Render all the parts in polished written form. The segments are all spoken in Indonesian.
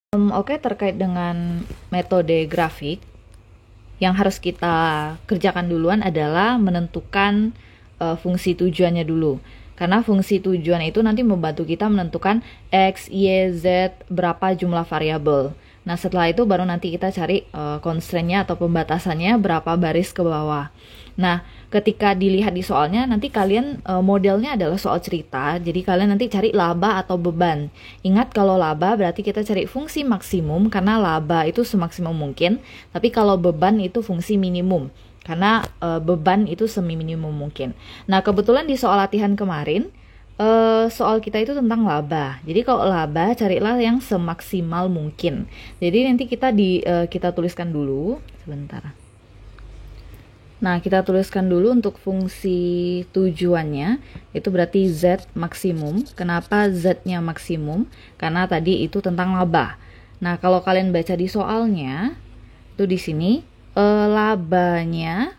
Oke, terkait dengan metode grafik, yang harus kita kerjakan duluan adalah menentukan fungsi tujuannya dulu. Karena fungsi tujuan itu nanti membantu kita menentukan X, Y, Z, berapa jumlah variabel. Nah, setelah itu baru nanti kita cari constraint-nya atau pembatasannya berapa baris ke bawah. Nah, ketika dilihat di soalnya, nanti kalian modelnya adalah soal cerita, jadi kalian nanti cari laba atau beban. Ingat, kalau laba berarti kita cari fungsi maksimum, karena laba itu semaksimum mungkin, tapi kalau beban itu fungsi minimum, karena beban itu seminimum mungkin. Nah, kebetulan di soal latihan kemarin, soal kita itu tentang laba. Jadi kalau laba, carilah yang semaksimal mungkin. Jadi nanti kita tuliskan dulu sebentar. Nah, kita tuliskan dulu untuk fungsi tujuannya, itu berarti Z maksimum. Kenapa Z-nya maksimum? Karena tadi itu tentang laba. Nah, kalau kalian baca di soalnya, itu di sini, labanya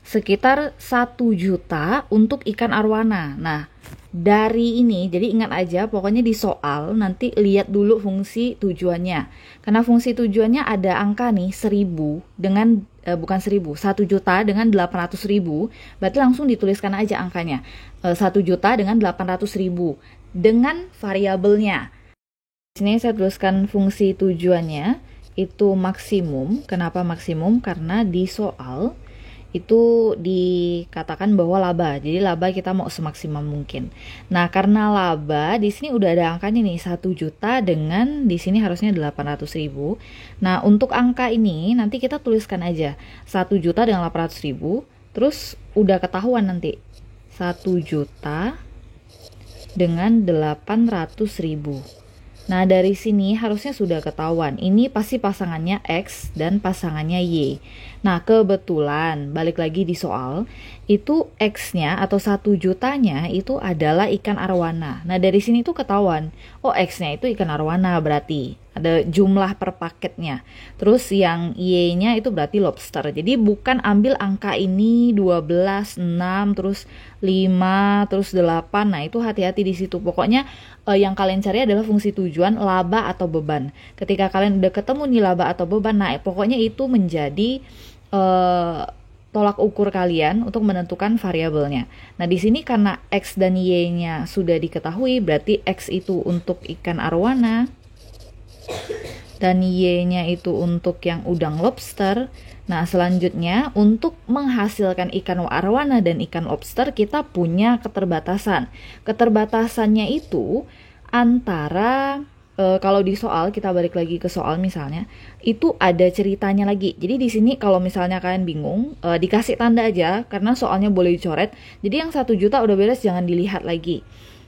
sekitar 1 juta untuk ikan arwana. Nah, dari ini, jadi ingat aja, pokoknya di soal nanti lihat dulu fungsi tujuannya. Karena fungsi tujuannya ada angka nih, 1000 dengan bukan 1000, 1 juta dengan 800.000, berarti langsung dituliskan aja angkanya. 1 juta dengan 800.000 dengan variabelnya. Di sini saya tuliskan fungsi tujuannya itu maksimum. Kenapa maksimum? Karena di soal itu dikatakan bahwa laba. Jadi laba kita mau semaksimal mungkin. Nah, karena laba di sini udah ada angkanya nih, 1 juta dengan di sini harusnya 800.000. Nah, untuk angka ini nanti kita tuliskan aja 1 juta dengan 800.000, terus udah ketahuan nanti 1 juta dengan 800.000. Nah, dari sini harusnya sudah ketahuan. Ini pasti pasangannya X dan pasangannya Y. Nah, kebetulan, balik lagi di soal, itu X-nya atau 1 jutanya itu adalah ikan arwana. Nah, dari sini tuh ketahuan, oh X-nya itu ikan arwana berarti. Ada jumlah per paketnya. Terus yang Y-nya itu berarti lobster. Jadi bukan ambil angka ini 12, 6, terus 5, terus 8. Nah, itu hati-hati di situ. Pokoknya yang kalian cari adalah fungsi tujuan, laba atau beban. Ketika kalian udah ketemu nih laba atau beban, nah pokoknya itu menjadi tolak ukur kalian untuk menentukan variabelnya. Nah, di sini karena X dan Y-nya sudah diketahui, berarti X itu untuk ikan arwana dan Y-nya itu untuk yang udang lobster. Nah, selanjutnya untuk menghasilkan ikan arwana dan ikan lobster kita punya keterbatasan. Keterbatasannya itu antara kalau di soal, kita balik lagi ke soal misalnya, itu ada ceritanya lagi. Jadi di sini kalau misalnya kalian bingung, dikasih tanda aja karena soalnya boleh dicoret. Jadi yang 1 juta udah beres, jangan dilihat lagi.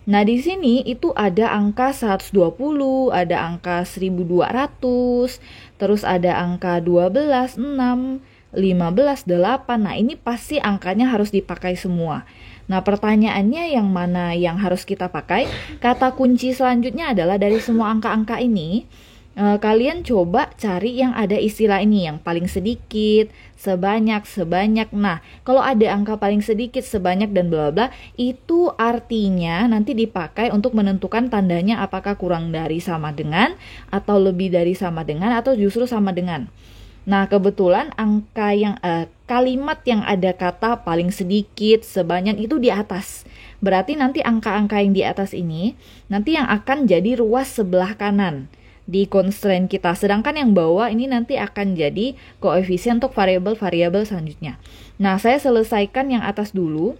Nah, di sini itu ada angka 120, ada angka 1200, terus ada angka 12, 6, 15, 8. Nah, ini pasti angkanya harus dipakai semua. Nah, pertanyaannya yang mana yang harus kita pakai? Kata kunci selanjutnya adalah dari semua angka-angka ini, kalian coba cari yang ada istilah ini, yang paling sedikit, sebanyak. Nah, kalau ada angka paling sedikit, sebanyak, dan bla bla, itu artinya nanti dipakai untuk menentukan tandanya apakah kurang dari sama dengan, atau lebih dari sama dengan, atau justru sama dengan. Nah, kebetulan angka yang kalimat yang ada kata paling sedikit, sebanyak itu di atas. Berarti nanti angka-angka yang di atas ini nanti yang akan jadi ruas sebelah kanan di constraint kita. Sedangkan yang bawah ini nanti akan jadi koefisien untuk variabel-variabel selanjutnya. Nah, saya selesaikan yang atas dulu.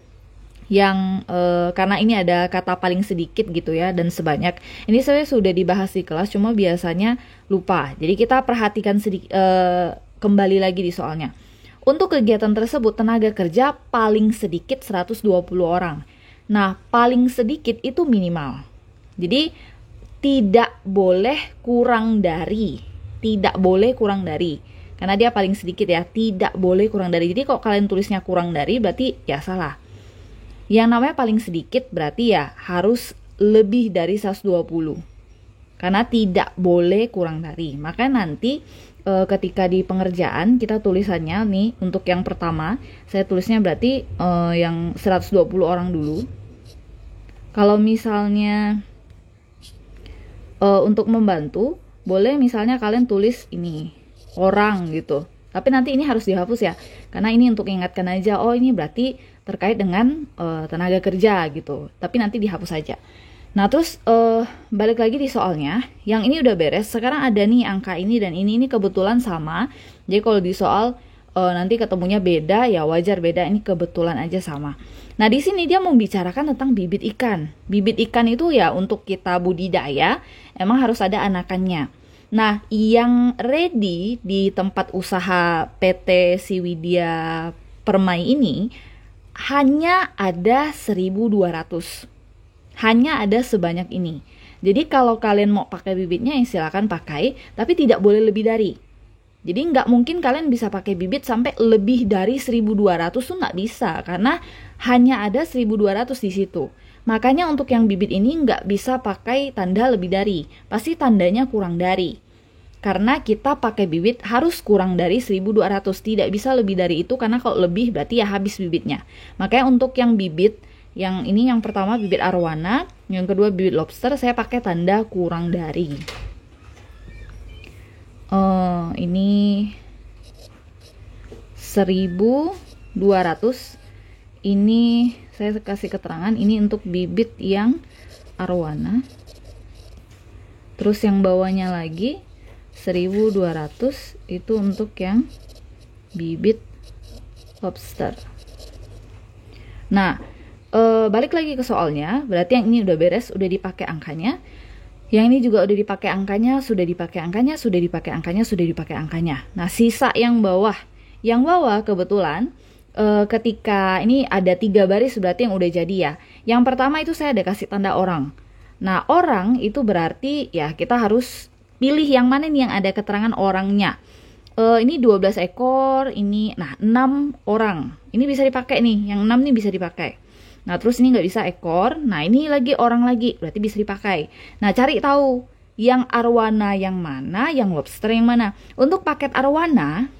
Yang karena ini ada kata paling sedikit gitu ya, dan sebanyak. Ini saya sudah dibahas di kelas, cuma biasanya lupa. Jadi kita perhatikan kembali lagi di soalnya. Untuk kegiatan tersebut tenaga kerja paling sedikit 120 orang. Nah, paling sedikit itu minimal. Jadi tidak boleh kurang dari. Tidak boleh kurang dari. Karena dia paling sedikit ya, tidak boleh kurang dari. Jadi kalau kalian tulisnya kurang dari berarti ya salah. Yang namanya paling sedikit berarti ya harus lebih dari 120. Karena tidak boleh kurang dari. Maka nanti ketika di pengerjaan kita tulisannya nih, untuk yang pertama saya tulisnya berarti yang 120 orang dulu. Kalau misalnya untuk membantu boleh misalnya kalian tulis ini orang gitu, tapi nanti ini harus dihapus ya, karena ini untuk ingatkan aja, oh ini berarti terkait dengan tenaga kerja gitu, tapi nanti dihapus aja. Nah terus balik lagi di soalnya, yang ini udah beres, sekarang ada nih angka ini dan ini kebetulan sama, jadi kalau di soal nanti ketemunya beda ya wajar beda, ini kebetulan aja sama. Nah di sini dia membicarakan tentang bibit ikan. Bibit ikan itu ya untuk kita budidaya emang harus ada anakannya. Nah yang ready di tempat usaha PT Siwidya Permai ini hanya ada 1.200. Hanya ada sebanyak ini. Jadi kalau kalian mau pakai bibitnya ya silakan pakai, tapi tidak boleh lebih dari. Jadi nggak mungkin kalian bisa pakai bibit sampai lebih dari 1.200 tuh nggak bisa, karena hanya ada 1.200 di situ. Makanya untuk yang bibit ini nggak bisa pakai tanda lebih dari, pasti tandanya kurang dari. Karena kita pakai bibit harus kurang dari 1.200, tidak bisa lebih dari itu, karena kalau lebih berarti ya habis bibitnya. Makanya untuk yang bibit, yang ini yang pertama bibit arwana, yang kedua bibit lobster, saya pakai tanda kurang dari. Ini 1.200. Ini saya kasih keterangan, ini untuk bibit yang arwana. Terus yang bawahnya lagi 1.200 itu untuk yang bibit lobster. Nah, balik lagi ke soalnya, berarti yang ini udah beres, udah dipakai angkanya. Yang ini juga udah dipakai angkanya, sudah dipakai angkanya, sudah dipakai angkanya, sudah dipakai angkanya. Nah, sisa yang bawah kebetulan ketika ini ada 3 baris berarti yang udah jadi ya. Yang pertama itu saya ada kasih tanda orang. Nah, orang itu berarti ya kita harus pilih yang mana nih yang ada keterangan orangnya. Ini 12 ekor, ini 6 orang. Ini bisa dipakai nih, yang 6 nih bisa dipakai. Nah terus ini nggak bisa ekor, nah ini lagi orang lagi, berarti bisa dipakai. Nah cari tahu yang arwana yang mana, yang lobster yang mana. Untuk paket arwana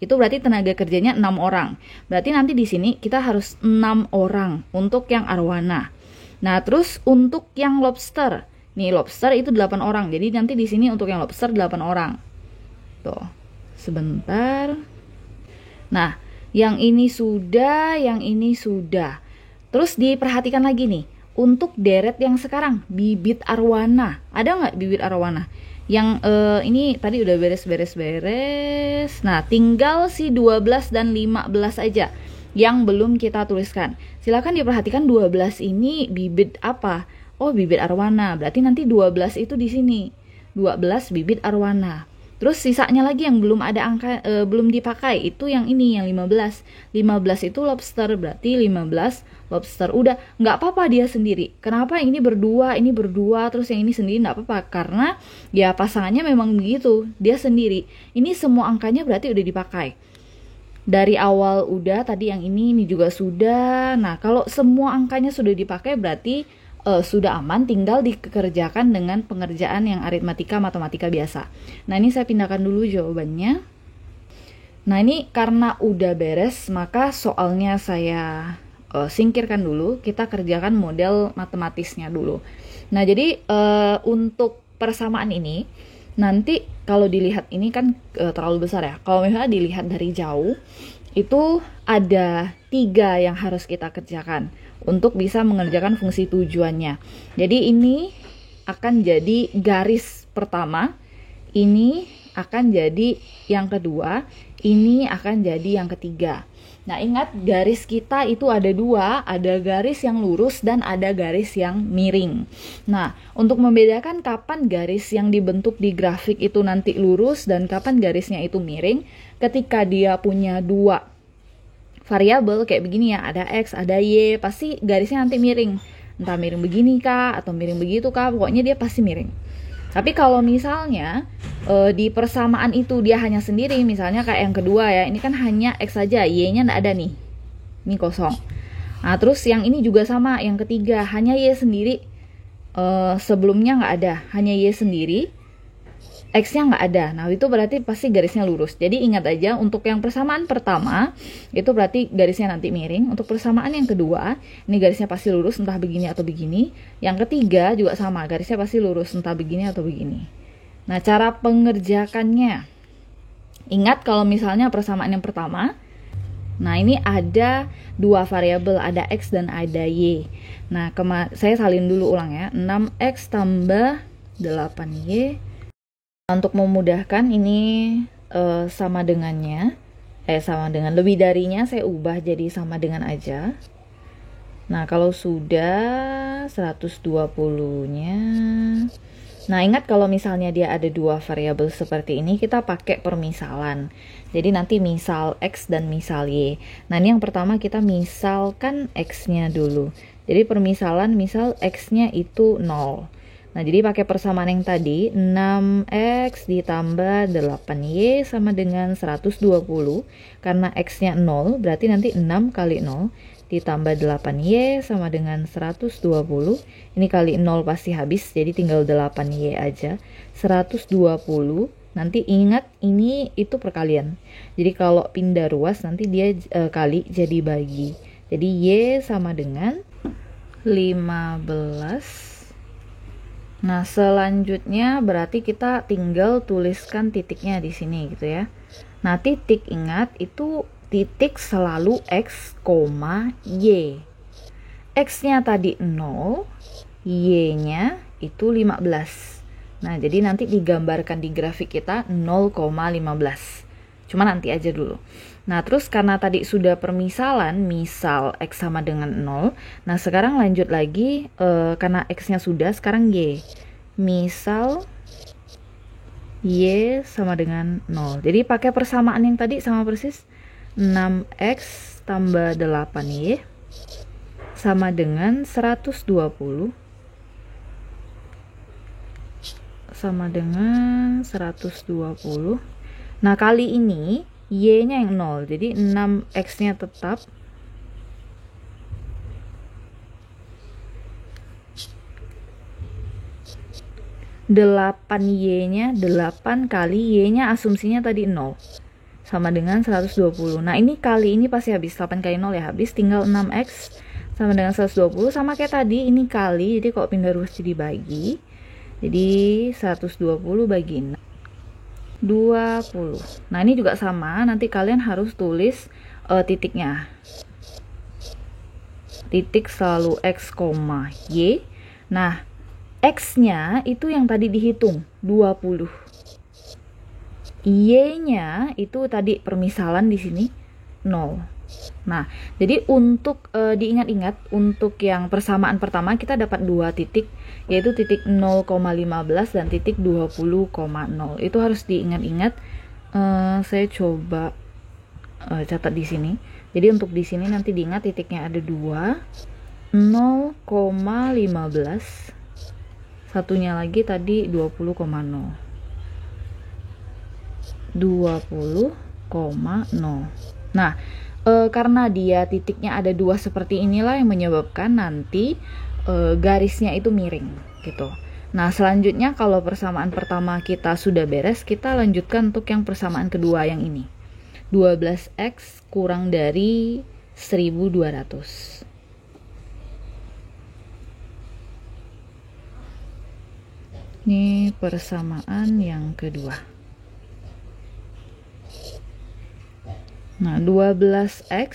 itu berarti tenaga kerjanya 6 orang. Berarti nanti di sini kita harus 6 orang untuk yang arwana. Nah terus untuk yang lobster, nih lobster itu 8 orang. Jadi nanti di sini untuk yang lobster 8 orang. Tuh, sebentar. Nah yang ini sudah, yang ini sudah. Terus diperhatikan lagi nih, untuk deret yang sekarang, bibit arwana. Ada nggak bibit arwana? Yang ini tadi udah beres. Nah, tinggal si 12 dan 15 aja yang belum kita tuliskan. Silakan diperhatikan 12 ini bibit apa? Oh, bibit arwana. Berarti nanti 12 itu di sini. 12 bibit arwana. Terus sisanya lagi yang belum ada angka, belum dipakai, itu yang ini, yang 15. 15 itu lobster, berarti 15 lobster. Udah, nggak apa-apa dia sendiri. Kenapa ini berdua, terus yang ini sendiri nggak apa-apa? Karena ya pasangannya memang begitu, dia sendiri. Ini semua angkanya berarti udah dipakai. Dari awal udah, tadi yang ini juga sudah. Nah, kalau semua angkanya sudah dipakai berarti sudah aman, tinggal dikerjakan dengan pengerjaan yang aritmatika matematika biasa. Nah ini saya pindahkan dulu jawabannya. Nah ini karena udah beres, maka soalnya saya singkirkan dulu, kita kerjakan model matematisnya dulu. Nah jadi untuk persamaan ini, nanti kalau dilihat ini kan terlalu besar ya. Kalau misalnya dilihat dari jauh, itu ada 3 yang harus kita kerjakan untuk bisa mengerjakan fungsi tujuannya. Jadi ini akan jadi garis pertama, ini akan jadi yang kedua, ini akan jadi yang ketiga. Nah ingat garis kita itu ada 2, ada garis yang lurus dan ada garis yang miring. Nah untuk membedakan kapan garis yang dibentuk di grafik itu nanti lurus dan kapan garisnya itu miring, ketika dia punya 2 variabel kayak begini ya, ada X, ada Y, pasti garisnya nanti miring. Entah miring begini kah, atau miring begitu kah, pokoknya dia pasti miring. Tapi kalau misalnya di persamaan itu dia hanya sendiri, misalnya kayak yang kedua ya, ini kan hanya X saja, Y-nya nggak ada nih. Ini kosong. Nah terus yang ini juga sama, yang ketiga, hanya Y sendiri, sebelumnya nggak ada, hanya Y sendiri, X-nya nggak ada. Nah itu berarti pasti garisnya lurus. Jadi ingat aja, untuk yang persamaan pertama itu berarti garisnya nanti miring. Untuk persamaan yang kedua, ini garisnya pasti lurus, entah begini atau begini. Yang ketiga juga sama, garisnya pasti lurus, entah begini atau begini. Nah, cara pengerjakannya. Ingat kalau misalnya persamaan yang pertama, nah ini ada dua variabel, ada X dan ada Y. Nah, saya salin dulu ulang ya. 6X tambah 8Y. Untuk memudahkan ini sama dengannya. Sama dengan lebih darinya saya ubah jadi sama dengan aja. Nah, kalau sudah 120-nya. Nah, ingat kalau misalnya dia ada dua variabel seperti ini, kita pakai permisalan. Jadi nanti misal X dan misal Y. Nah, ini yang pertama kita misalkan X-nya dulu. Jadi permisalan misal X-nya itu 0. Nah, jadi pakai persamaan yang tadi, 6X ditambah 8Y sama dengan 120. Karena X-nya 0, berarti nanti 6 kali 0 ditambah 8Y sama dengan 120. Ini kali 0 pasti habis, jadi tinggal 8Y aja. 120. Nanti ingat ini itu perkalian. Jadi kalau pindah ruas nanti dia kali jadi bagi. Jadi Y sama dengan 15. Nah, selanjutnya berarti kita tinggal tuliskan titiknya di sini gitu ya. Nah, titik ingat itu titik selalu X, Y. X-nya tadi 0, Y-nya itu 15. Nah, jadi nanti digambarkan di grafik kita 0,15. Cuma nanti aja dulu. Nah, terus karena tadi sudah permisalan, misal X sama dengan 0. Nah, sekarang lanjut lagi, karena X-nya sudah, sekarang Y. Misal Y sama dengan 0. Jadi pakai persamaan yang tadi sama persis. 6X tambah 8Y sama dengan 120 sama dengan 120. Nah, kali ini Y-nya yang 0. Jadi 6X-nya tetap. Y-nya 8 kali Y-nya asumsinya tadi 0. Sama dengan 120. Nah, ini kali ini pasti habis. 8 kali 0 ya habis. Tinggal 6X sama dengan 120. Sama kayak tadi, ini kali. Jadi kalau pindah ruas jadi bagi. Jadi 120 bagi 6. 20. Nah, ini juga sama. Nanti kalian harus tulis titiknya. Titik selalu X, Y. Nah, X-nya itu yang tadi dihitung. 20. Y-nya itu tadi permisalan di sini 0. Nah, jadi untuk diingat-ingat untuk yang persamaan pertama kita dapat dua titik, yaitu titik 0,15 dan titik 20,0. Itu harus diingat-ingat. Saya coba catat di sini. Jadi untuk di sini nanti diingat titiknya ada 2, 0,15. Satunya lagi tadi 20,0. 20,0. Nah, karena dia titiknya ada dua seperti inilah yang menyebabkan nanti garisnya itu miring gitu. Nah, selanjutnya kalau persamaan pertama kita sudah beres, kita lanjutkan untuk yang persamaan kedua yang ini. 12X kurang dari 1200. Ini persamaan yang kedua. Nah, 12X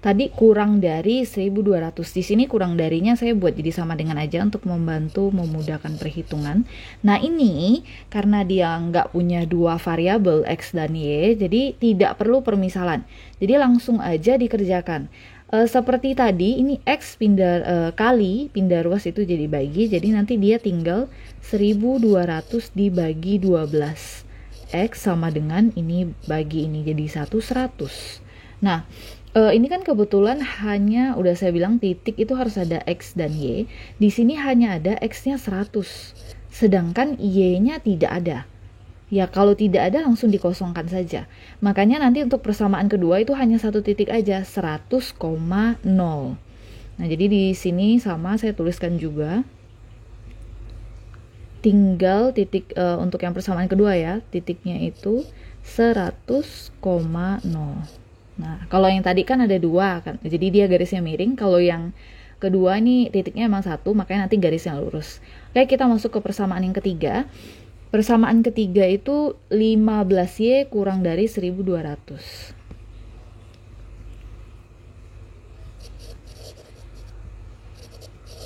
tadi kurang dari 1200. Di sini kurang darinya saya buat jadi sama dengan aja untuk membantu memudahkan perhitungan. Nah, ini karena dia nggak punya dua variabel X dan Y, jadi tidak perlu permisalan. Jadi langsung aja dikerjakan. Seperti tadi, ini X pindah kali, pindah ruas itu jadi bagi. Jadi nanti dia tinggal 1200 dibagi 12. X sama dengan ini bagi ini jadi 100. Nah, ini kan kebetulan hanya udah saya bilang titik itu harus ada X dan Y. Di sini hanya ada X-nya 100. Sedangkan Y-nya tidak ada. Ya, kalau tidak ada langsung dikosongkan saja. Makanya nanti untuk persamaan kedua itu hanya satu titik aja, 100,0. Nah, jadi di sini sama saya tuliskan juga. Tinggal titik untuk yang persamaan kedua ya, titiknya itu 100,0. Nah, kalau yang tadi kan ada dua kan, jadi dia garisnya miring. Kalau yang kedua nih titiknya emang satu, makanya nanti garisnya lurus. Oke, kita masuk ke persamaan yang ketiga. Persamaan ketiga itu 15Y kurang dari 1200.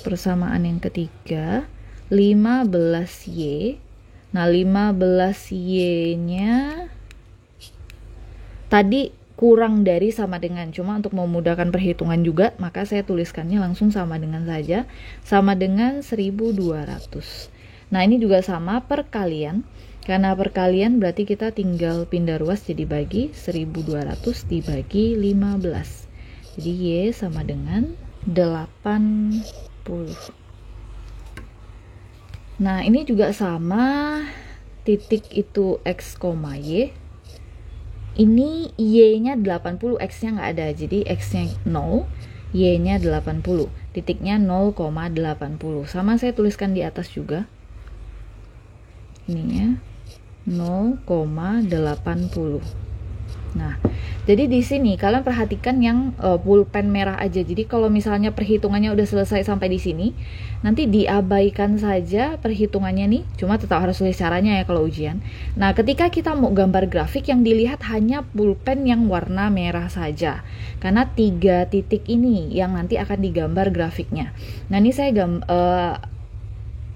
Persamaan yang ketiga 15Y. Nah 15Y-nya tadi kurang dari sama dengan, cuma untuk memudahkan perhitungan juga maka saya tuliskannya langsung sama dengan saja, sama dengan 1200. Nah ini juga sama perkalian, karena perkalian berarti kita tinggal pindah ruas jadi bagi 1200 dibagi 15, jadi Y sama dengan 80. Nah ini juga sama, titik itu X, Y, ini Y-nya 80, X-nya nggak ada, jadi X-nya 0, Y-nya 80, titiknya 0,80. Sama saya tuliskan di atas juga, ininya 0,80. Nah, jadi di sini kalian perhatikan yang pulpen merah aja. Jadi kalau misalnya perhitungannya udah selesai sampai di sini, nanti diabaikan saja perhitungannya nih. Cuma tetap harus tulis caranya ya kalau ujian. Nah, ketika kita mau gambar grafik, yang dilihat hanya pulpen yang warna merah saja. Karena 3 titik ini yang nanti akan digambar grafiknya. Nah, ini saya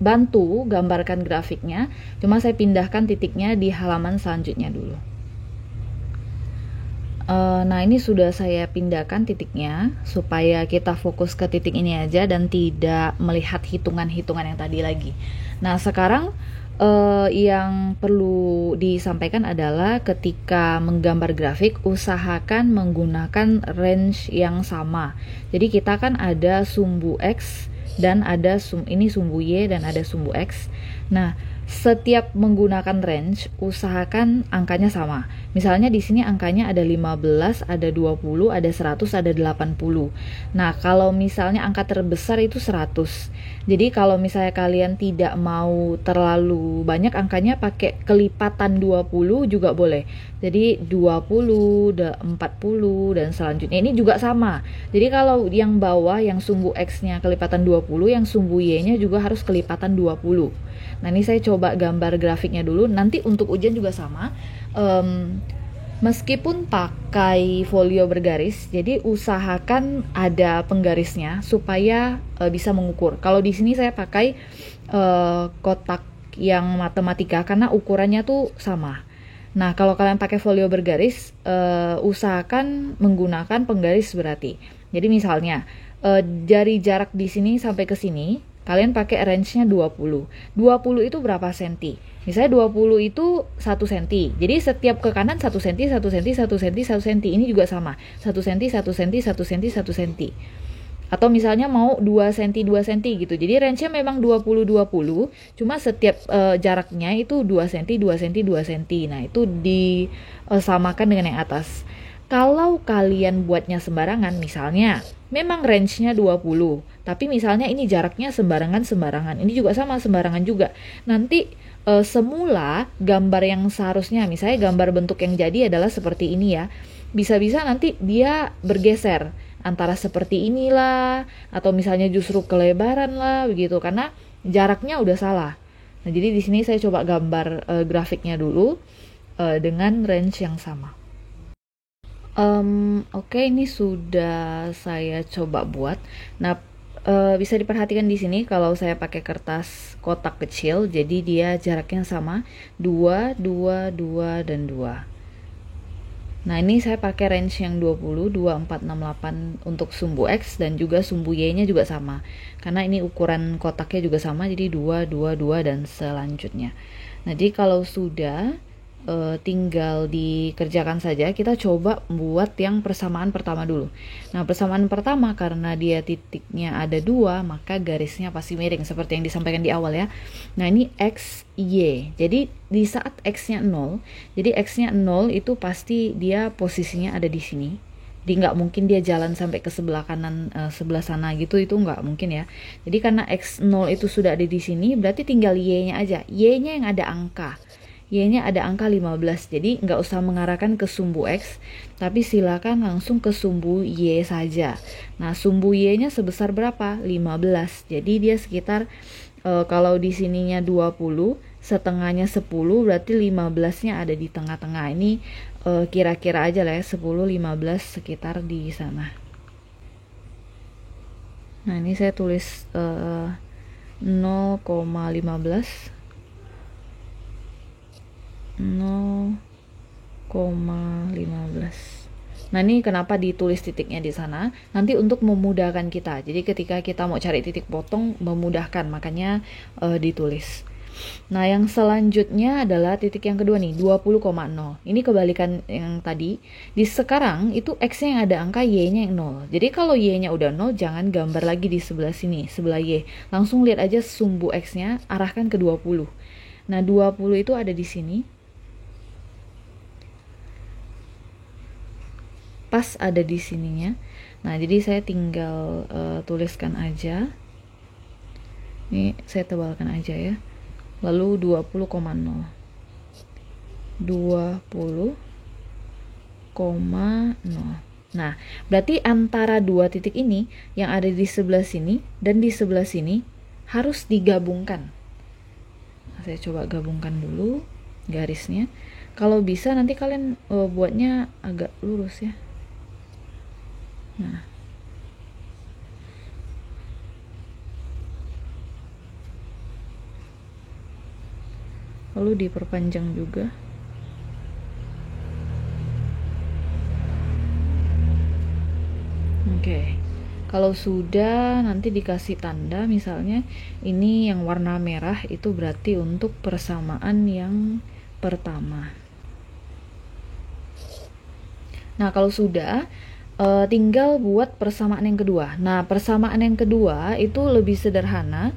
bantu gambarkan grafiknya, cuma saya pindahkan titiknya di halaman selanjutnya dulu. Nah ini sudah saya pindahkan titiknya supaya kita fokus ke titik ini aja dan tidak melihat hitungan-hitungan yang tadi lagi. Nah sekarang yang perlu disampaikan adalah ketika menggambar grafik usahakan menggunakan range yang sama. Jadi kita kan ada sumbu X dan ada ini sumbu Y dan ada sumbu X. Nah setiap menggunakan range usahakan angkanya sama. Misalnya di sini angkanya ada 15, ada 20, ada 100, ada 80. Nah, kalau misalnya angka terbesar itu 100. Jadi kalau misalnya kalian tidak mau terlalu banyak angkanya, pakai kelipatan 20 juga boleh. Jadi 20, 40 dan selanjutnya ini juga sama. Jadi kalau yang bawah yang sumbu X-nya kelipatan 20, yang sumbu Y-nya juga harus kelipatan 20. Nah ini saya coba gambar grafiknya dulu. Nanti untuk ujian juga sama. Meskipun pakai folio bergaris, jadi usahakan ada penggarisnya supaya bisa mengukur. Kalau di sini saya pakai kotak yang matematika karena ukurannya tuh sama. Nah kalau kalian pakai folio bergaris, usahakan menggunakan penggaris berarti. Jadi misalnya dari jarak di sini sampai ke sini kalian pakai range-nya 20. 20 itu berapa senti? Misalnya 20 itu 1 senti. Jadi setiap ke kanan 1 senti, 1 senti, 1 senti, 1 senti. Ini juga sama. 1 senti, 1 senti, 1 senti, 1 senti. Atau misalnya mau 2 senti, 2 senti gitu. Jadi range-nya memang 20, 20. Cuma setiap jaraknya itu 2 senti, 2 senti, 2 senti. Nah itu disamakan dengan yang atas. Kalau kalian buatnya sembarangan, misalnya memang range-nya 20, tapi misalnya ini jaraknya sembarangan. Ini juga sama, sembarangan juga. Nanti semula gambar yang seharusnya, misalnya gambar bentuk yang jadi adalah seperti ini ya. Bisa-bisa nanti dia bergeser antara seperti inilah, atau misalnya justru kelebaran lah begitu, karena jaraknya udah salah. Nah, jadi di sini saya coba gambar grafiknya dulu dengan range yang sama. Oke, ini sudah saya coba buat. Nah, bisa diperhatikan di sini kalau saya pakai kertas kotak kecil, jadi dia jaraknya sama 2, 2, 2, dan 2. Nah, ini saya pakai range yang 20, 2, 4, 6, 8 untuk sumbu X dan juga sumbu Y-nya juga sama. Karena ini ukuran kotaknya juga sama, jadi 2, 2, 2, dan selanjutnya. Nah, jadi kalau sudah tinggal dikerjakan saja. Kita coba buat yang persamaan pertama dulu. Nah persamaan pertama karena dia titiknya ada 2, maka garisnya pasti miring seperti yang disampaikan di awal ya. Nah ini X, Y. Jadi di saat X-nya 0, jadi X-nya 0 itu pasti dia posisinya ada di sini. Jadi nggak mungkin dia jalan sampai ke sebelah kanan, sebelah sana gitu, itu nggak mungkin ya. Jadi karena X0 itu sudah ada di sini, berarti tinggal Y-nya aja. Y-nya yang ada angka. Y-nya ada angka 15, jadi nggak usah mengarahkan ke sumbu X, tapi silakan langsung ke sumbu Y saja. Nah, sumbu Y-nya sebesar berapa? 15, jadi dia sekitar kalau di sininya 20, setengahnya 10, berarti 15-nya ada di tengah-tengah. Ini kira-kira aja lah ya, 10, 15 sekitar di sana. Nah, ini saya tulis 0,15 0,15. Nah, ini kenapa ditulis titiknya di sana? Nanti untuk memudahkan kita. Jadi ketika kita mau cari titik potong memudahkan, makanya ditulis. Nah, yang selanjutnya adalah titik yang kedua nih, 20,0. Ini kebalikan yang tadi. Di sekarang itu X-nya yang ada angka, Y-nya yang 0. Jadi kalau Y-nya udah 0, jangan gambar lagi di sebelah sini, sebelah Y. Langsung lihat aja sumbu X-nya, arahkan ke 20. Nah, 20 itu ada di sini. Pas ada di sininya. Nah, jadi saya tinggal tuliskan aja. Ini saya tebalkan aja ya. Lalu 20,0. 20,0. Nah, berarti antara dua titik ini yang ada di sebelah sini dan di sebelah sini harus digabungkan. Nah, saya coba gabungkan dulu garisnya. Kalau bisa nanti kalian buatnya agak lurus ya. Nah, lalu diperpanjang juga. Oke. Kalau sudah nanti dikasih tanda, misalnya ini yang warna merah itu berarti untuk persamaan yang pertama. Nah, kalau sudah tinggal buat persamaan yang kedua. Nah, persamaan yang kedua itu lebih sederhana.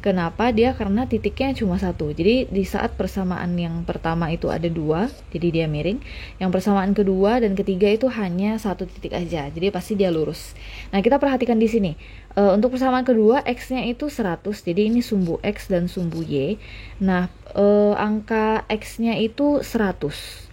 Kenapa? Karena titiknya cuma satu. Jadi di saat persamaan yang pertama itu ada dua, jadi dia miring. Yang persamaan kedua dan ketiga itu hanya satu titik aja, jadi pasti dia lurus. Nah, kita perhatikan di sini. Untuk persamaan kedua, X-nya itu 100, jadi ini sumbu X dan sumbu Y. Nah, angka X-nya itu 100.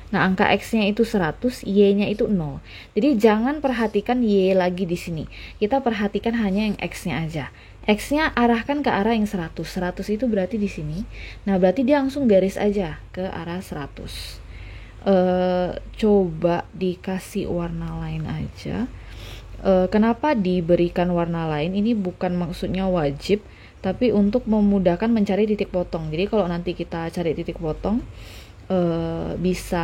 Nah, angka X-nya itu 100, Y-nya itu 0. Jadi jangan perhatikan Y lagi di sini. Kita perhatikan hanya yang X-nya aja. X-nya arahkan ke arah yang 100. 100 itu berarti di sini. Nah, berarti dia langsung garis aja ke arah 100. Coba dikasih warna lain aja. Kenapa diberikan warna lain? Ini bukan maksudnya wajib, tapi untuk memudahkan mencari titik potong. Jadi kalau nanti kita cari titik potong, bisa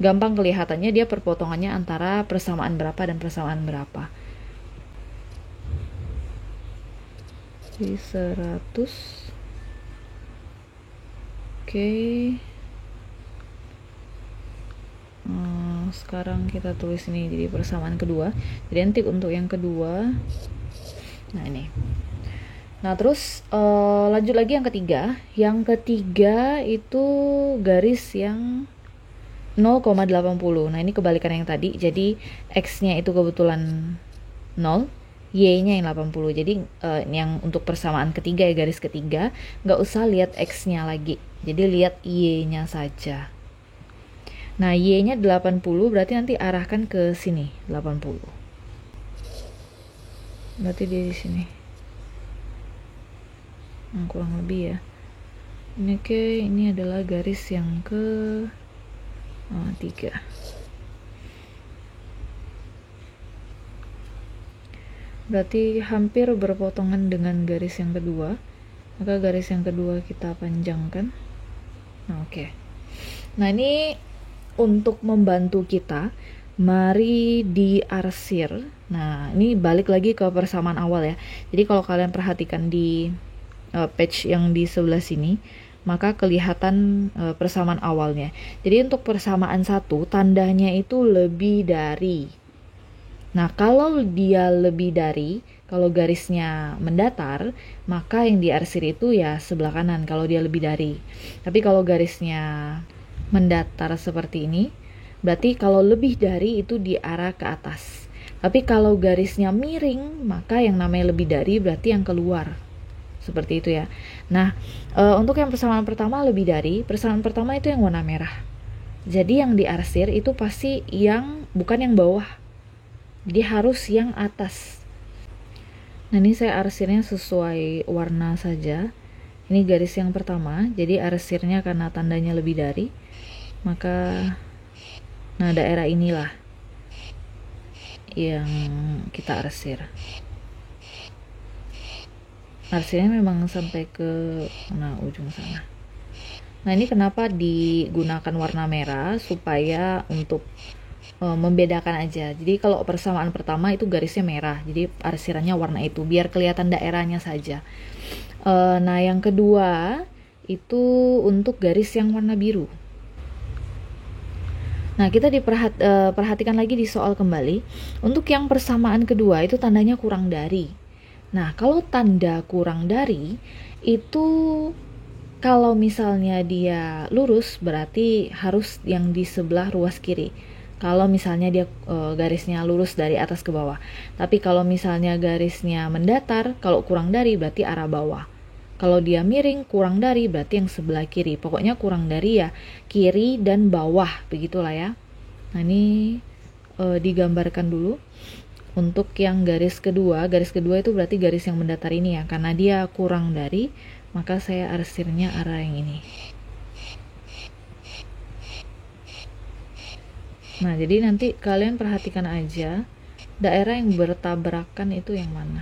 gampang kelihatannya dia perpotongannya antara persamaan berapa dan persamaan berapa. Jadi 100. Oke. Sekarang kita tulis ini jadi persamaan kedua. Identik untuk yang kedua. Nah, ini. Nah, terus lanjut lagi yang ketiga. Yang ketiga itu garis yang 0,80. Nah, ini kebalikan yang tadi. Jadi X-nya itu kebetulan 0, Y-nya yang 80. Jadi yang untuk persamaan ketiga ya, garis ketiga, nggak usah lihat X-nya lagi. Jadi lihat Y-nya saja. Nah, Y-nya 80, berarti nanti arahkan ke sini, 80. Berarti dia di sini. Kurang lebih ya. Ini adalah garis yang ke 3. Berarti hampir berpotongan dengan garis yang kedua. Maka garis yang kedua kita panjangkan. Nah, oke. Nah, ini untuk membantu kita, mari diarsir. Nah, ini balik lagi ke persamaan awal ya. Jadi kalau kalian perhatikan di page yang di sebelah sini, maka kelihatan persamaan awalnya. Jadi untuk persamaan 1, tandanya itu lebih dari. Nah, kalau dia lebih dari, kalau garisnya mendatar, maka yang diarsir itu ya sebelah kanan kalau dia lebih dari. Tapi kalau garisnya mendatar seperti ini, berarti kalau lebih dari itu di arah ke atas. Tapi kalau garisnya miring, maka yang namanya lebih dari berarti yang keluar. Seperti itu ya. Nah, untuk yang persamaan pertama lebih dari, persamaan pertama itu yang warna merah. Jadi yang diarsir itu pasti yang bukan yang bawah. Jadi harus yang atas. Nah ini saya arsirnya sesuai warna saja. Ini garis yang pertama, jadi arsirnya karena tandanya lebih dari, maka nah daerah inilah yang kita arsir. Arsirnya memang sampai ke ujung sana. Nah ini kenapa digunakan warna merah, supaya untuk membedakan aja. Jadi kalau persamaan pertama itu garisnya merah, jadi arsirannya warna itu biar kelihatan daerahnya saja. Nah yang kedua itu untuk garis yang warna biru. Nah kita perhatikan lagi di soal kembali. Untuk yang persamaan kedua itu tandanya kurang dari. Nah kalau tanda kurang dari itu, kalau misalnya dia lurus berarti harus yang di sebelah ruas kiri. Kalau misalnya dia garisnya lurus dari atas ke bawah. Tapi kalau misalnya garisnya mendatar, kalau kurang dari berarti arah bawah. Kalau dia miring, kurang dari berarti yang sebelah kiri. Pokoknya kurang dari ya kiri dan bawah, begitulah ya. Nah ini digambarkan dulu. Untuk yang garis kedua itu berarti garis yang mendatar ini ya. Karena dia kurang dari, maka saya arsirnya arah yang ini. Nah, jadi nanti kalian perhatikan aja daerah yang bertabrakan itu yang mana.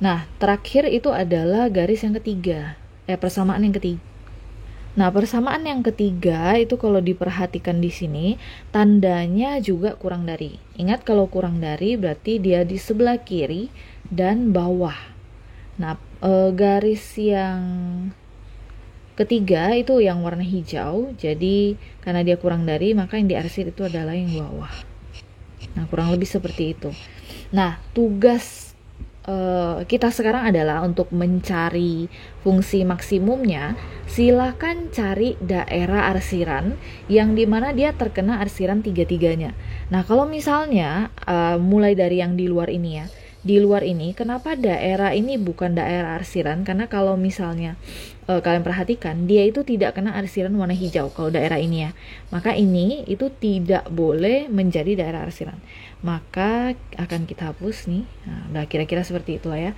Nah, terakhir itu adalah garis yang ketiga. Persamaan yang ketiga. Nah, persamaan yang ketiga itu kalau diperhatikan di sini, tandanya juga kurang dari. Ingat kalau kurang dari berarti dia di sebelah kiri dan bawah. Nah, garis yang ketiga itu yang warna hijau, jadi karena dia kurang dari maka yang diarsir itu adalah yang bawah. Nah kurang lebih seperti itu. Nah tugas kita sekarang adalah untuk mencari fungsi maksimumnya. Silakan cari daerah arsiran yang dimana dia terkena arsiran tiga-tiganya. Nah kalau misalnya mulai dari yang di luar ini ya, di luar ini kenapa daerah ini bukan daerah arsiran? Karena kalau misalnya kalian perhatikan dia itu tidak kena arsiran warna hijau kalau daerah ini ya, maka ini itu tidak boleh menjadi daerah arsiran, maka akan kita hapus nih. Nah kira-kira seperti itulah ya.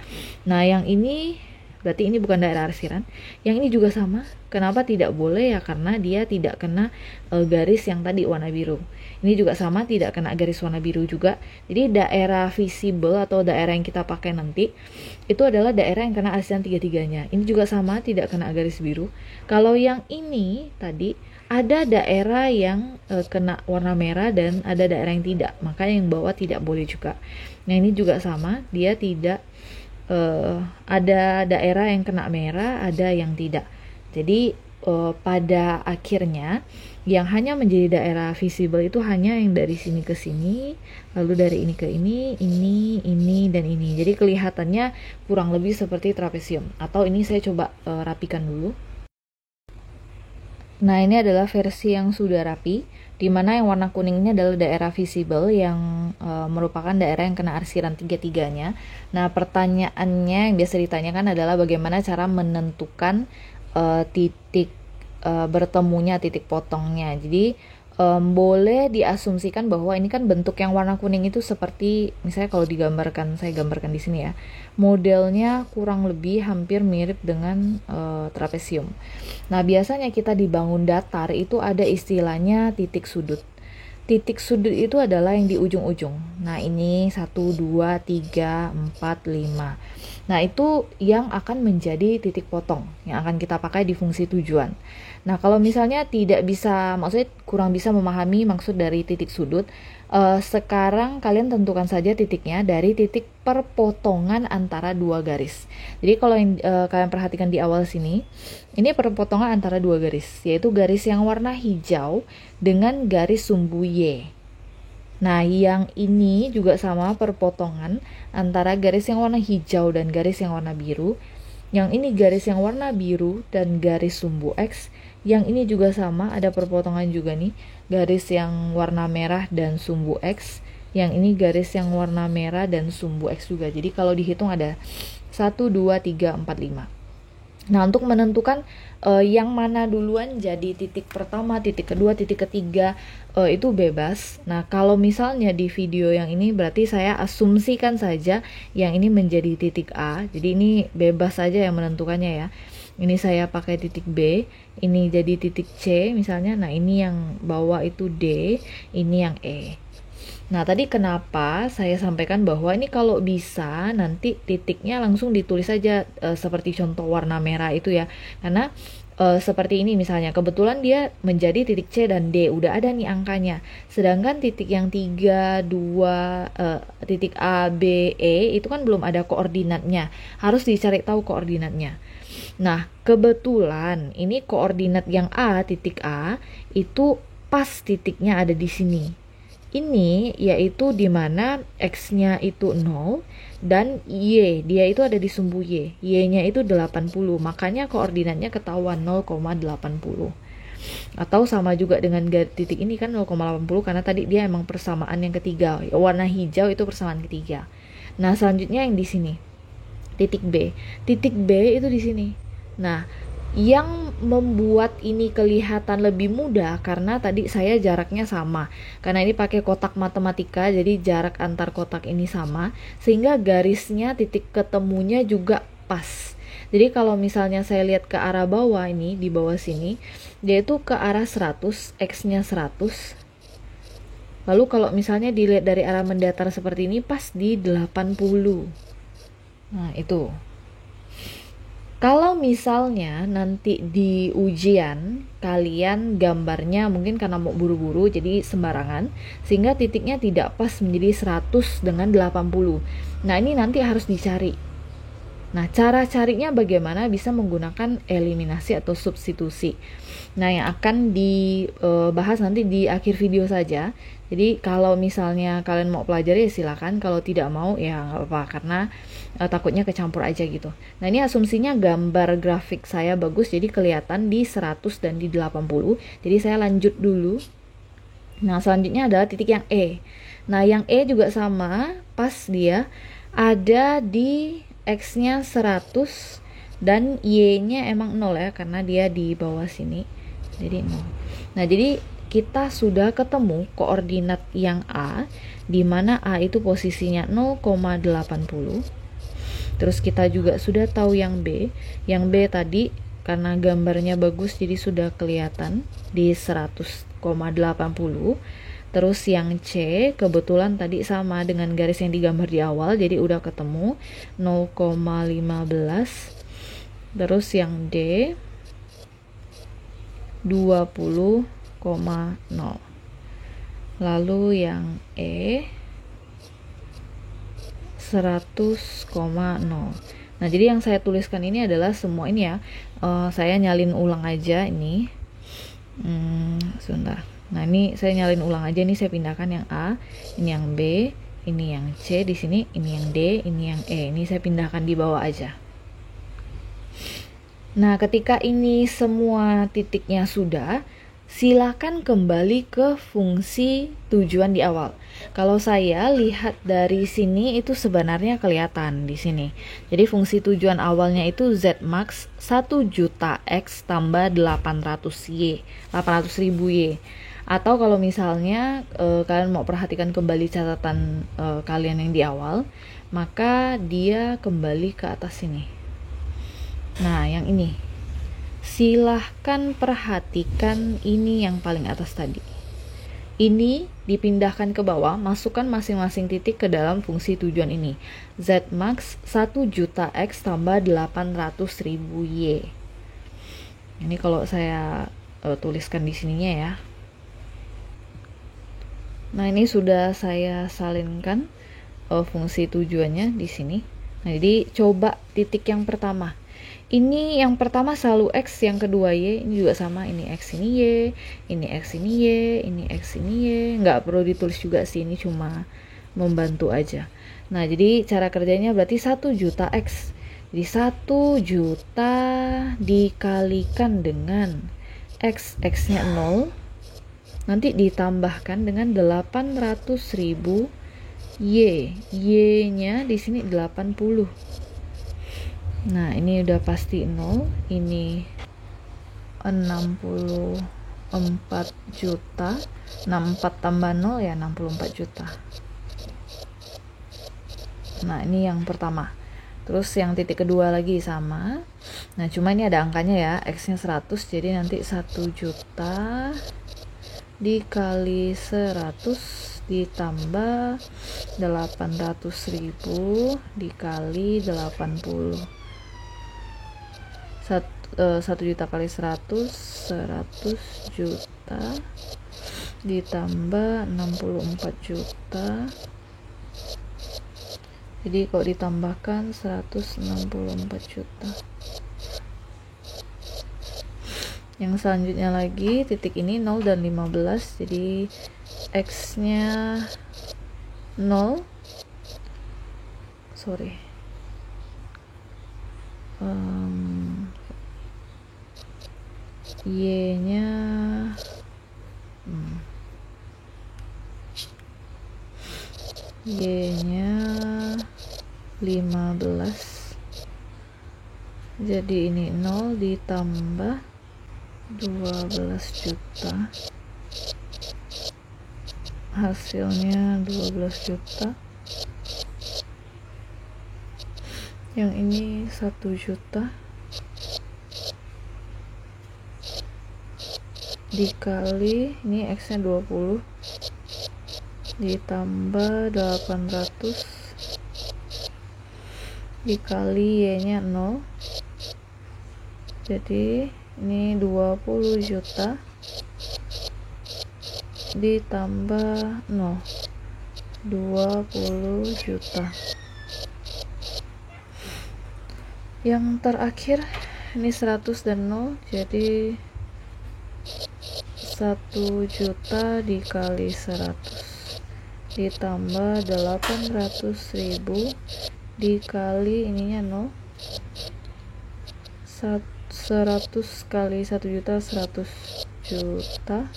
Nah yang ini berarti ini bukan daerah arsiran. Yang ini juga sama. Kenapa tidak boleh ya? Karena dia tidak kena garis yang tadi warna biru. Ini juga sama, tidak kena garis warna biru juga. Jadi daerah visible atau daerah yang kita pakai nanti itu adalah daerah yang kena arsiran tiga-tiganya. Ini juga sama, tidak kena garis biru. Kalau yang ini tadi ada daerah yang kena warna merah dan ada daerah yang tidak, maka yang bawah tidak boleh juga. Nah ini juga sama, dia tidak ada daerah yang kena merah, ada yang tidak. Jadi pada akhirnya yang hanya menjadi daerah visible itu hanya yang dari sini ke sini, lalu dari ini ke ini, dan ini. Jadi kelihatannya kurang lebih seperti trapesium. Atau ini saya coba rapikan dulu. Nah ini adalah versi yang sudah rapi, dimana yang warna kuning ini adalah daerah visible yang merupakan daerah yang kena arsiran tiga-tiganya. Nah pertanyaannya yang biasa ditanyakan adalah bagaimana cara menentukan titik bertemunya titik potongnya. Jadi boleh diasumsikan bahwa ini kan bentuk yang warna kuning itu seperti misalnya kalau digambarkan, saya gambarkan di sini ya, modelnya kurang lebih hampir mirip dengan trapesium. Nah biasanya kita dibangun datar itu ada istilahnya titik sudut. Titik sudut itu adalah yang di ujung-ujung. Nah ini 1, 2, 3, 4, 5. Nah itu yang akan menjadi titik potong yang akan kita pakai di fungsi tujuan. Nah kalau misalnya tidak bisa, maksudnya kurang bisa memahami maksud dari titik sudut, sekarang kalian tentukan saja titiknya dari titik perpotongan antara dua garis. Jadi kalau yang kalian perhatikan di awal sini, ini perpotongan antara dua garis, yaitu garis yang warna hijau dengan garis sumbu Y. Nah yang ini juga sama, perpotongan antara garis yang warna hijau dan garis yang warna biru. Yang ini garis yang warna biru dan garis sumbu X. Yang ini juga sama, ada perpotongan juga nih, garis yang warna merah dan sumbu X. Yang ini garis yang warna merah dan sumbu X juga. Jadi kalau dihitung ada 1, 2, 3, 4, 5. Nah, untuk menentukan yang mana duluan jadi titik pertama, titik kedua, titik ketiga, itu bebas. Nah, kalau misalnya di video yang ini berarti saya asumsikan saja yang ini menjadi titik A. Jadi ini bebas saja yang menentukannya ya. Ini saya pakai titik B, ini jadi titik C misalnya. Nah, ini yang bawah itu D, ini yang E. Nah, tadi kenapa saya sampaikan bahwa ini kalau bisa nanti titiknya langsung ditulis saja seperti contoh warna merah itu ya. Karena seperti ini misalnya, kebetulan dia menjadi titik C dan D, udah ada nih angkanya. Sedangkan titik yang 3, 2, titik A, B, E itu kan belum ada koordinatnya. Harus dicari tahu koordinatnya. Nah, kebetulan ini koordinat yang A, titik A, itu pas titiknya ada di sini. Ini yaitu dimana X-nya itu 0 dan Y, dia itu ada di sumbu Y. Y-nya itu 80, makanya koordinatnya ketahuan 0,80. Atau sama juga dengan titik ini kan 0,80 karena tadi dia emang persamaan yang ketiga. Warna hijau itu persamaan ketiga. Nah, selanjutnya yang di sini. Titik B. Titik B itu di sini. Nah, yang membuat ini kelihatan lebih mudah karena tadi saya jaraknya sama. Karena ini pakai kotak matematika, jadi jarak antar kotak ini sama, sehingga garisnya titik ketemunya juga pas. Jadi kalau misalnya saya lihat ke arah bawah ini, di bawah sini, dia itu ke arah 100, X-nya 100. Lalu kalau misalnya dilihat dari arah mendatar seperti ini, pas di 80. Nah, itu. Kalau misalnya nanti di ujian kalian gambarnya mungkin karena mau buru-buru jadi sembarangan sehingga titiknya tidak pas menjadi 100 dengan 80. Nah, ini nanti harus dicari. Nah, cara carinya bagaimana? Bisa menggunakan eliminasi atau substitusi. Nah, yang akan dibahas nanti di akhir video saja. Jadi kalau misalnya kalian mau pelajari ya silakan, kalau tidak mau ya nggak apa-apa karena takutnya kecampur aja gitu. Nah, ini asumsinya gambar grafik saya bagus jadi kelihatan di 100 dan di 80. Jadi saya lanjut dulu. Nah, selanjutnya adalah titik yang E. Nah, yang E juga sama, pas dia ada di X-nya 100 dan Y-nya emang 0 ya karena dia di bawah sini. Jadi 0. Nah, jadi kita sudah ketemu koordinat yang A, di mana A itu posisinya 0,80. Terus kita juga sudah tahu yang B. Yang B tadi karena gambarnya bagus jadi sudah kelihatan di 100,80. Terus yang C kebetulan tadi sama dengan garis yang digambar di awal, jadi udah ketemu 0,15. Terus yang D 20,0. Lalu yang E 100,0. Nah, jadi yang saya tuliskan ini adalah semua ini ya. Saya nyalin ulang aja ini. Sebentar. Nah, ini saya nyalin ulang aja, ini saya pindahkan yang A, ini yang B, ini yang C di sini, ini yang D, ini yang E. Ini saya pindahkan di bawah aja. Nah, ketika ini semua titiknya sudah, silakan kembali ke fungsi tujuan di awal. Kalau saya lihat dari sini itu sebenarnya kelihatan di sini. Jadi fungsi tujuan awalnya itu Z max 1 juta X tambah 800 ribu Y. Atau kalau misalnya kalian mau perhatikan kembali catatan kalian yang di awal, maka dia kembali ke atas sini. Nah, yang ini. Silahkan perhatikan ini yang paling atas tadi. Ini dipindahkan ke bawah, masukkan masing-masing titik ke dalam fungsi tujuan ini. Z max 1 juta X tambah 800 ribu Y. Ini kalau saya tuliskan di sininya ya. Nah, ini sudah saya salinkan fungsi tujuannya di sini. Nah, jadi coba titik yang pertama. Ini yang pertama selalu X, yang kedua Y, ini juga sama, ini X ini Y, ini X ini Y, ini X ini Y. Nggak perlu ditulis juga sih, ini cuma membantu aja. Nah, jadi cara kerjanya berarti 1 juta X. Jadi 1 juta dikalikan dengan X, X-nya 0, nanti ditambahkan dengan 800 ribu Y. Y-nya di sini 80. Nah, ini udah pasti 0. Ini 64 juta. 64 tambah 0 ya 64 juta. Nah, ini yang pertama. Terus yang titik kedua lagi sama. Nah, cuma ini ada angkanya ya, X-nya 100, jadi nanti 1 juta dikali 100 ditambah 800.000 dikali 80. 1 juta kali 100 juta ditambah 64 juta. Jadi kalau ditambahkan 164 juta. Yang selanjutnya lagi titik ini 0 dan 15, jadi X nya 0 Y nya Y nya 15, jadi ini 0 ditambah 12 juta, hasilnya 12 juta. Yang ini 1 juta dikali, ini X nya 20 ditambah 800 dikali Y nya 0, jadi ini 20 juta ditambah 0, 20 juta. Yang terakhir ini 100 dan 0, jadi 1 juta dikali 100 ditambah 800.000 dikali ininya 0, 100 kali 1 juta 100 juta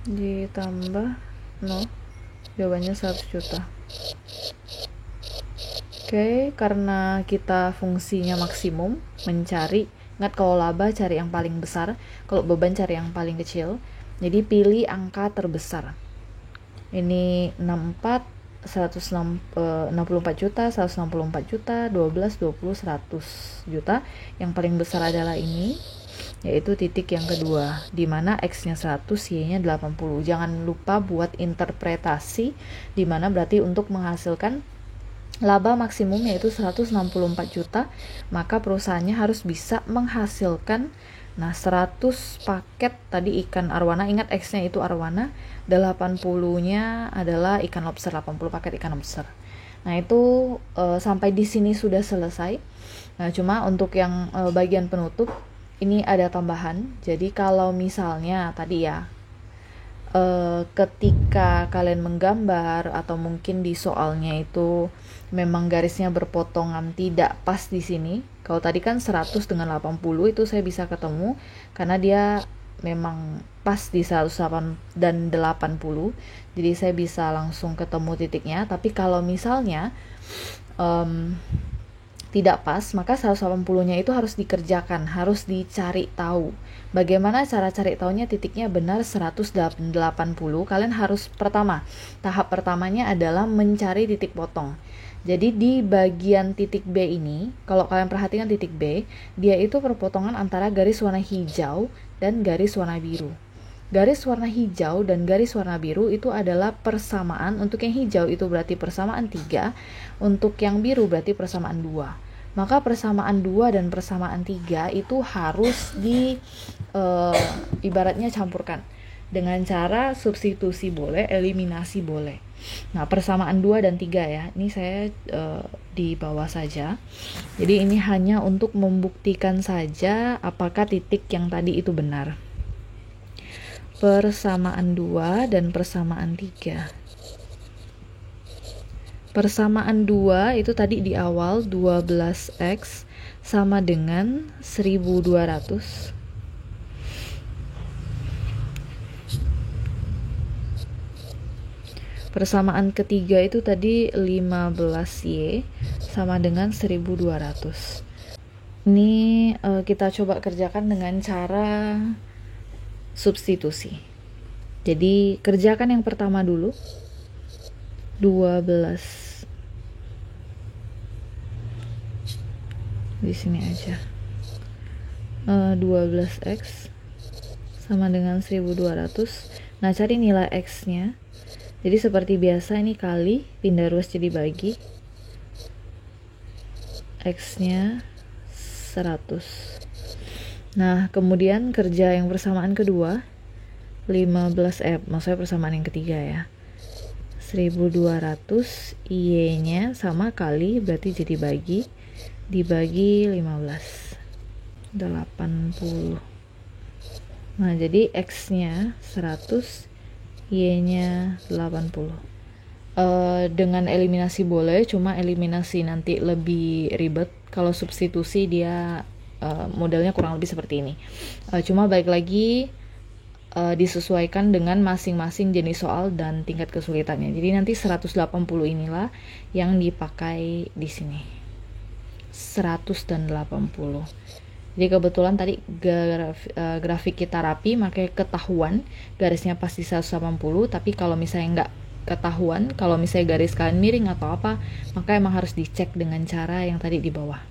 ditambah 0, jawabannya 100 juta. Oke, karena kita fungsinya maksimum, mencari, ingat kalau laba cari yang paling besar, kalau beban cari yang paling kecil, jadi pilih angka terbesar. Ini 64, 64 juta, 164 juta, 12, 20, 100 juta. Yang paling besar adalah ini, yaitu titik yang kedua, dimana X-nya 100, Y-nya 80. Jangan lupa buat interpretasi, dimana berarti untuk menghasilkan laba maksimum yaitu 164 juta, maka perusahaannya harus bisa menghasilkan 100 paket tadi ikan arwana, ingat X-nya itu arwana, 80-nya adalah ikan lobster, 80 paket ikan lobster. Nah, itu sampai di sini sudah selesai. Nah, cuma untuk yang bagian penutup ini ada tambahan. Jadi kalau misalnya tadi ya ketika kalian menggambar atau mungkin di soalnya itu memang garisnya berpotongan tidak pas di sini. Kalau tadi kan 100 dengan 80 itu saya bisa ketemu karena dia memang pas di 108 dan 80. Jadi saya bisa langsung ketemu titiknya. Tapi kalau misalnya tidak pas, maka 180-nya itu harus dikerjakan, harus dicari tahu. Bagaimana cara cari tahunya titiknya benar 180? Kalian harus tahap pertamanya adalah mencari titik potong. Jadi di bagian titik B ini, kalau kalian perhatikan titik B, dia itu perpotongan antara garis warna hijau dan garis warna biru. Garis warna hijau dan garis warna biru itu adalah persamaan. Untuk yang hijau itu berarti persamaan 3, untuk yang biru berarti persamaan 2. Maka persamaan 2 dan persamaan 3 itu harus ibaratnya campurkan. Dengan cara substitusi boleh, eliminasi boleh. Nah, persamaan 2 dan 3 ya. Ini saya di bawah saja. Jadi ini hanya untuk membuktikan saja apakah titik yang tadi itu benar. Persamaan 2 dan persamaan 3. Persamaan 2 itu tadi di awal 12X sama dengan 1200. Persamaan ketiga itu tadi 15Y sama dengan 1200. Ini kita coba kerjakan dengan cara substitusi. Jadi kerjakan yang pertama dulu. 12 di sini aja. 12x sama dengan 1200. Nah, cari nilai x-nya. Jadi seperti biasa ini kali, pindah ruas jadi bagi. X-nya 100. Nah, kemudian kerja yang persamaan kedua 15 maksudnya persamaan yang ketiga ya. 1200 Y-nya sama kali, berarti jadi bagi, dibagi 15, 80. Nah, jadi X-nya 100, Y-nya 80. Dengan eliminasi boleh, cuma eliminasi nanti lebih ribet. Kalau substitusi dia modelnya kurang lebih seperti ini. Cuma balik lagi disesuaikan dengan masing-masing jenis soal dan tingkat kesulitannya. Jadi nanti 180 inilah yang dipakai di sini. 100 dan 80. Jadi kebetulan tadi grafik kita rapi, makanya ketahuan garisnya pasti 180. Tapi kalau misalnya nggak ketahuan, kalau misalnya garis kalian miring atau apa, maka emang harus dicek dengan cara yang tadi di bawah.